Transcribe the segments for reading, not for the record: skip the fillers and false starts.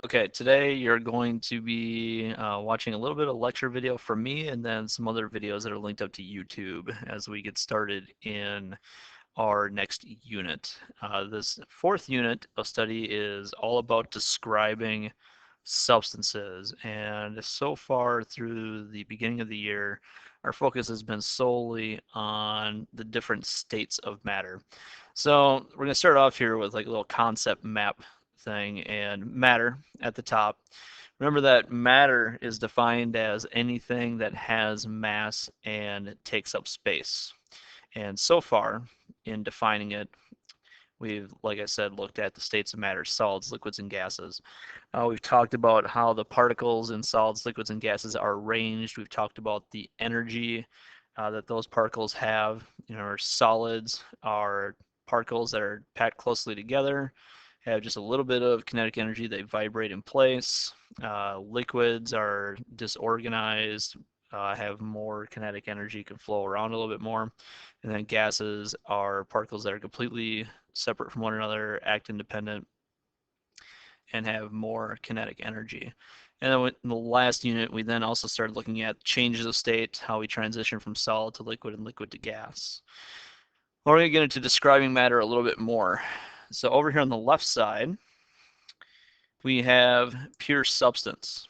Okay, today you're going to be watching a little bit of lecture video from me and then some other videos that are linked up to YouTube as we get started in our next unit. This fourth unit of study is all about describing substances, and so far through the beginning of the year, our focus has been solely on the different states of matter. So we're going to start off here with like a little concept map thing, and matter at the top. Remember that matter is defined as anything that has mass and takes up space. And so far, in defining it, we've, like I said, looked at the states of matter, solids, liquids, and gases. We've talked about how the particles in solids, liquids, and gases are arranged. We've talked about the energy that those particles have. Our solids are particles that are packed closely together, have just a little bit of kinetic energy, they vibrate in place. Liquids are disorganized, have more kinetic energy, can flow around a little bit more. And then gases are particles that are completely separate from one another, act independent, and have more kinetic energy. And then in the last unit, we then also started looking at changes of state, how we transition from solid to liquid and liquid to gas. We're going to get into describing matter a little bit more. So over here on the left side, we have pure substance.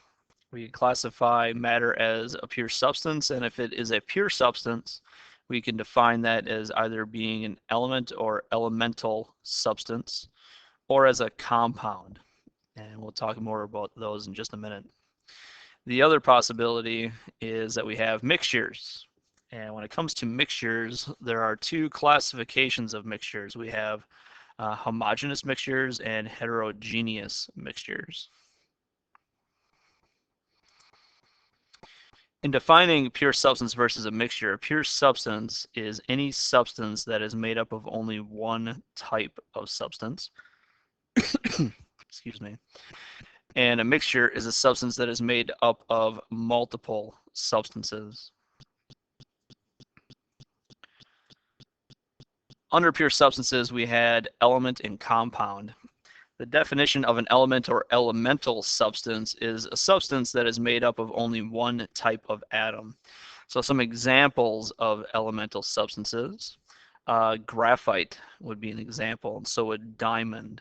We classify matter as a pure substance, and if it is a pure substance, we can define that as either being an element or elemental substance, or as a compound. And we'll talk more about those in just a minute. The other possibility is that we have mixtures. And when it comes to mixtures, there are two classifications of mixtures. We have homogeneous mixtures and heterogeneous mixtures. In defining pure substance versus a mixture, a pure substance is any substance that is made up of only one type of substance. Excuse me. And a mixture is a substance that is made up of multiple substances. Under pure substances, we had element and compound. The definition of an element or elemental substance is a substance that is made up of only one type of atom. So some examples of elemental substances. Graphite would be an example, and so would diamond.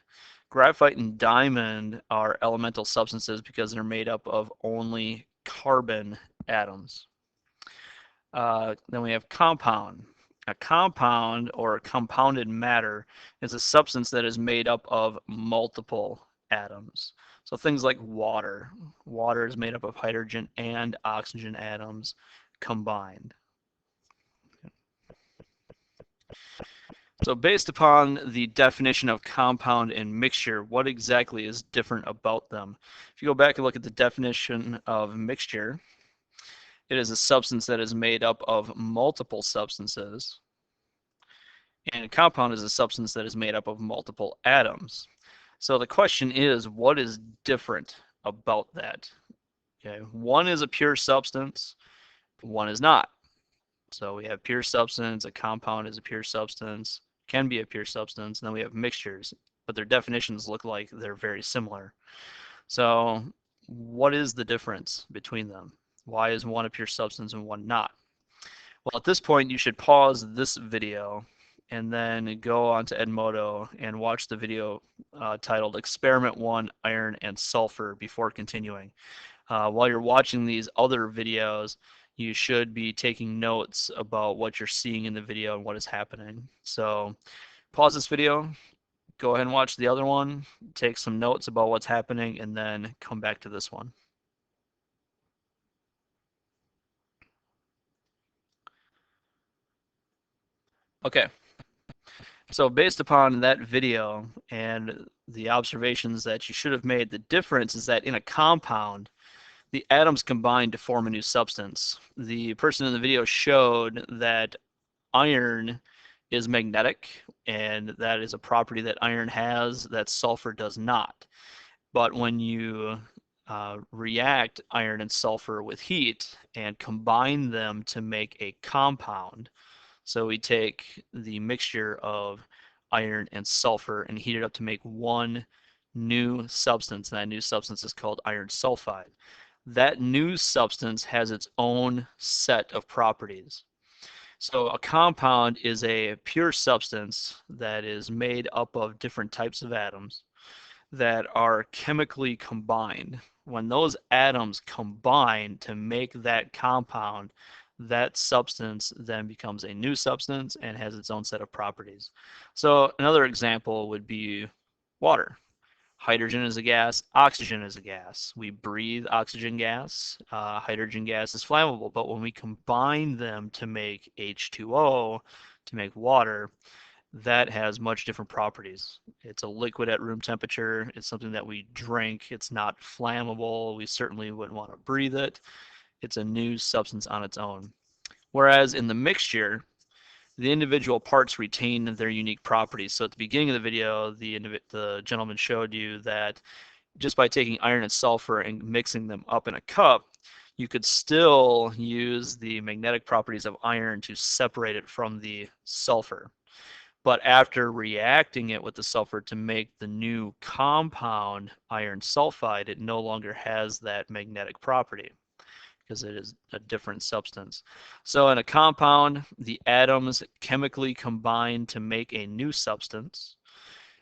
Graphite and diamond are elemental substances because they're made up of only carbon atoms. Then we have compound. A compound or compounded matter is a substance that is made up of multiple atoms. So things like water. Water is made up of hydrogen and oxygen atoms combined. So based upon the definition of compound and mixture, what exactly is different about them? If you go back and look at the definition of mixture, it is a substance that is made up of multiple substances. And a compound is a substance that is made up of multiple atoms. So the question is, what is different about that? Okay, one is a pure substance, one is not. So we have pure substance, a compound is a pure substance, can be a pure substance, and then we have mixtures, but their definitions look like they're very similar. So what is the difference between them? Why is one a pure substance and one not? Well, at this point, you should pause this video and then go on to Edmodo and watch the video titled Experiment 1, Iron and Sulfur before continuing. While you're watching these other videos, you should be taking notes about what you're seeing in the video and what is happening. So pause this video, go ahead and watch the other one, take some notes about what's happening, and then come back to this one. Okay, so based upon that video and the observations that you should have made, the difference is that in a compound, the atoms combine to form a new substance. The person in the video showed that iron is magnetic, and that is a property that iron has that sulfur does not. But when you react iron and sulfur with heat and combine them to make a compound, so we take the mixture of iron and sulfur and heat it up to make one new substance. And that new substance is called iron sulfide. That new substance has its own set of properties. So a compound is a pure substance that is made up of different types of atoms that are chemically combined. When those atoms combine to make that compound, that substance then becomes a new substance and has its own set of properties. So another example would be water. Hydrogen is a gas, oxygen is a gas. We breathe oxygen gas. Hydrogen gas is flammable, but when we combine them to make H2O, to make water, that has much different properties. It's a liquid at room temperature. It's something that we drink. It's not flammable. We certainly wouldn't want to breathe it. It's a new substance on its own. Whereas in the mixture, the individual parts retain their unique properties. So at the beginning of the video, the gentleman showed you that just by taking iron and sulfur and mixing them up in a cup, you could still use the magnetic properties of iron to separate it from the sulfur. But after reacting it with the sulfur to make the new compound iron sulfide, it no longer has that magnetic property because it is a different substance. So in a compound, the atoms chemically combine to make a new substance.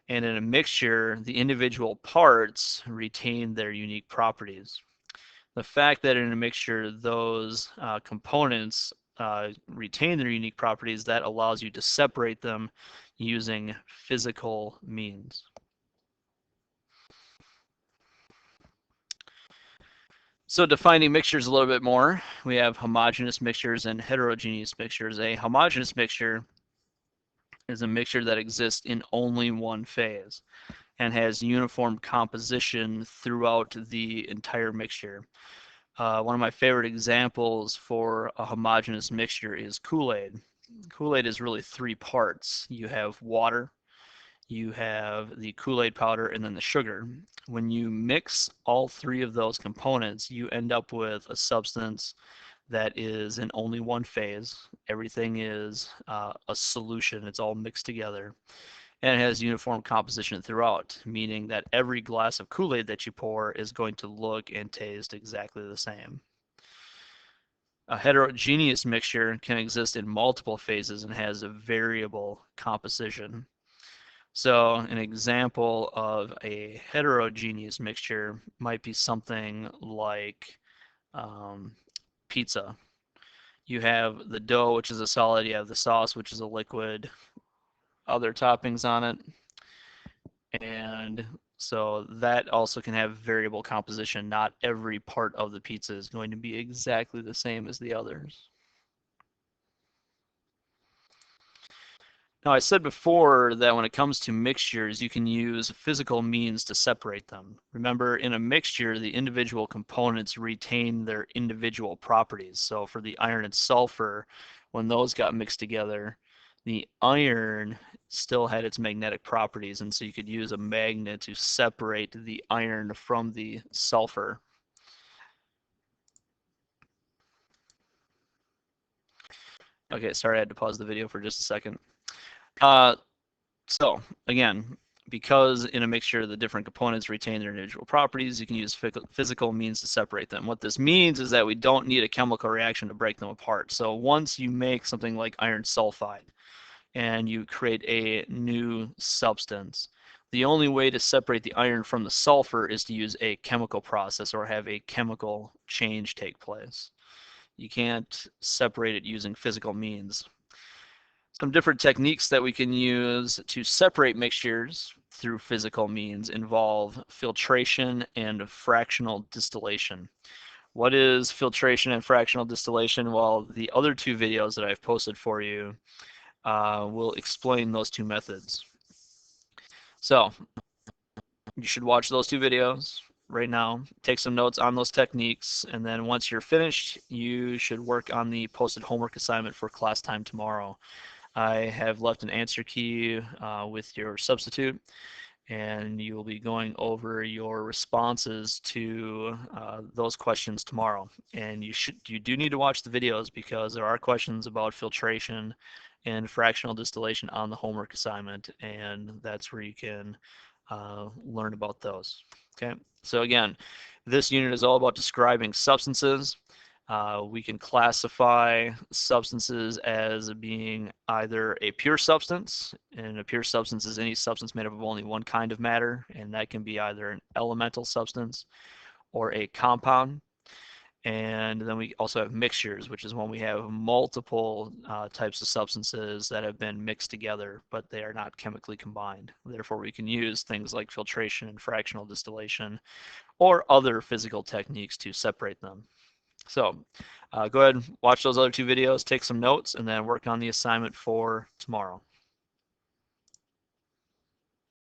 And in a mixture, the individual parts retain their unique properties. The fact that in a mixture those components retain their unique properties, that allows you to separate them using physical means. So defining mixtures a little bit more, we have homogeneous mixtures and heterogeneous mixtures. A homogeneous mixture is a mixture that exists in only one phase and has uniform composition throughout the entire mixture. One of my favorite examples for a homogeneous mixture is Kool-Aid. Kool-Aid is really three parts. You have water, you have the Kool-Aid powder, and then the sugar. When you mix all three of those components, you end up with a substance that is in only one phase. Everything is a solution. It's all mixed together. And it has uniform composition throughout, meaning that every glass of Kool-Aid that you pour is going to look and taste exactly the same. A heterogeneous mixture can exist in multiple phases and has a variable composition. So an example of a heterogeneous mixture might be something like pizza. You have the dough, which is a solid, you have the sauce, which is a liquid, other toppings on it. And so that also can have variable composition. Not every part of the pizza is going to be exactly the same as the others. Now, I said before that when it comes to mixtures, you can use physical means to separate them. Remember, in a mixture, the individual components retain their individual properties. So for the iron and sulfur, when those got mixed together, the iron still had its magnetic properties, and so you could use a magnet to separate the iron from the sulfur. Okay, sorry, I had to pause the video for just a second. So again, because in a mixture the different components retain their individual properties, you can use physical means to separate them. What this means is that we don't need a chemical reaction to break them apart. So once you make something like iron sulfide and you create a new substance, the only way to separate the iron from the sulfur is to use a chemical process or have a chemical change take place. You can't separate it using physical means. Some different techniques that we can use to separate mixtures through physical means involve filtration and fractional distillation. What is filtration and fractional distillation? Well, the other two videos that I've posted for you will explain those two methods. So you should watch those two videos right now, take some notes on those techniques, and then once you're finished, you should work on the posted homework assignment for class time tomorrow. I have left an answer key with your substitute, and you will be going over your responses to those questions tomorrow. And you do need to watch the videos because there are questions about filtration and fractional distillation on the homework assignment, and that's where you can learn about those. Okay, so again, this unit is all about describing substances. We can classify substances as being either a pure substance, and a pure substance is any substance made up of only one kind of matter, and that can be either an elemental substance or a compound. And then we also have mixtures, which is when we have multiple types of substances that have been mixed together, but they are not chemically combined. Therefore, we can use things like filtration and fractional distillation or other physical techniques to separate them. So go ahead and watch those other two videos, take some notes, and then work on the assignment for tomorrow.